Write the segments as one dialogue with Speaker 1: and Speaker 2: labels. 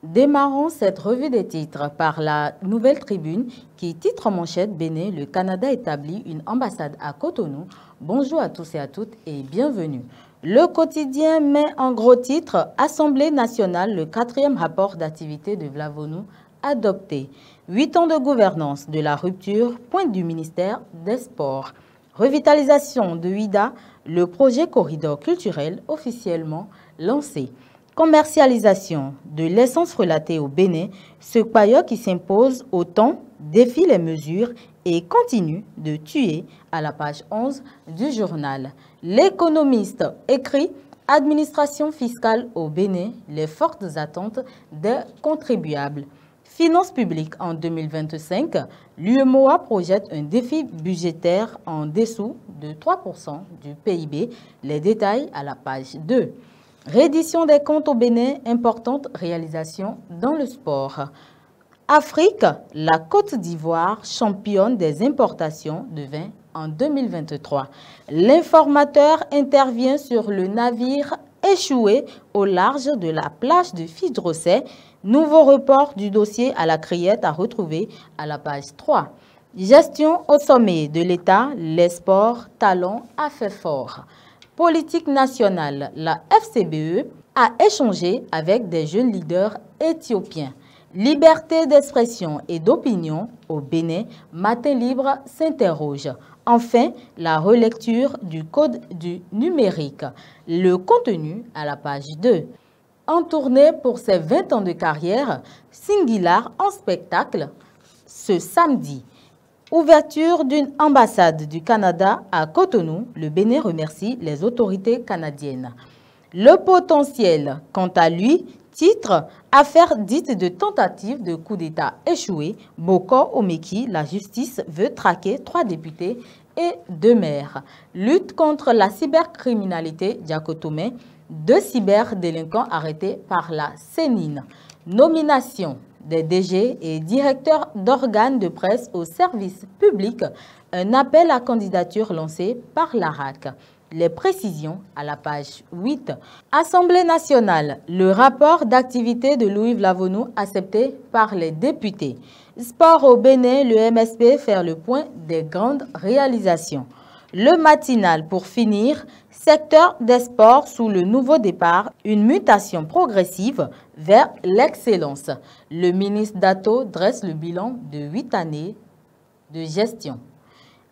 Speaker 1: Démarrons cette revue des titres par la Nouvelle Tribune qui titre en manchette Bénin, le Canada établit une ambassade à Cotonou. Bonjour à tous et à toutes et bienvenue. Le quotidien met en gros titre Assemblée nationale, le 4e rapport d'activité de Vlavonu adopté. 8 ans de gouvernance de la rupture, pointe du ministère des Sports. Revitalisation de Ouida, le projet corridor culturel officiellement lancé. Commercialisation de l'essence relatée au Bénin, ce paillot qui s'impose au temps, défie les mesures et continue de tuer à la page 11 du journal. L'économiste écrit « Administration fiscale au Bénin, les fortes attentes des contribuables ». Finances publiques en 2025, l'UEMOA projette un défi budgétaire en dessous de 3% du PIB. Les détails à la page 2. Reddition des comptes au Bénin, importante réalisation dans le sport. Afrique, la Côte d'Ivoire championne des importations de vin en 2023. L'informateur intervient sur le navire échoué au large de la plage de Fidrosset. Nouveau report du dossier à la criette à retrouver à la page 3. Gestion au sommet de l'État, les sports, talons à fait fort. Politique nationale, la FCBE a échangé avec des jeunes leaders éthiopiens. Liberté d'expression et d'opinion au Bénin, Matin Libre s'interroge. Enfin, la relecture du code du numérique. Le contenu à la page 2. En tournée pour ses 20 ans de carrière, Singular en spectacle ce samedi. Ouverture d'une ambassade du Canada à Cotonou, le Bénin remercie les autorités canadiennes. Le potentiel, quant à lui, titre « Affaire dite de tentative de coup d'État échouée, Boko Omeki, la justice veut traquer 3 députés et 2 maires. Lutte contre la cybercriminalité diacotomée, 2 cyberdélinquants arrêtés par la Cénine. Nomination des DG et directeurs d'organes de presse au service public, un appel à candidature lancé par l'ARAC. Les précisions à la page 8. Assemblée nationale, le rapport d'activité de Louis Vlavonu accepté par les députés. Sport au Bénin, le MSP faire le point des grandes réalisations. Le matinal pour finir, secteur des sports sous le nouveau départ, une mutation progressive vers l'excellence. Le ministre Dato dresse le bilan de 8 années de gestion.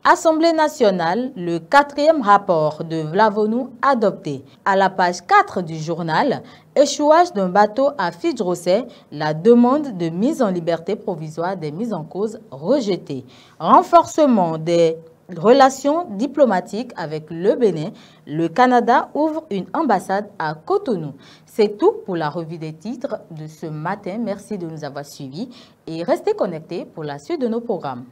Speaker 1: Assemblée nationale, le 4e rapport de Vlavonu adopté. À la page 4 du journal, échouage d'un bateau à Fidrosset, la demande de mise en liberté provisoire des mises en cause rejetée. Renforcement des relations diplomatiques avec le Bénin, le Canada ouvre une ambassade à Cotonou. C'est tout pour la revue des titres de ce matin. Merci de nous avoir suivis et restez connectés pour la suite de nos programmes.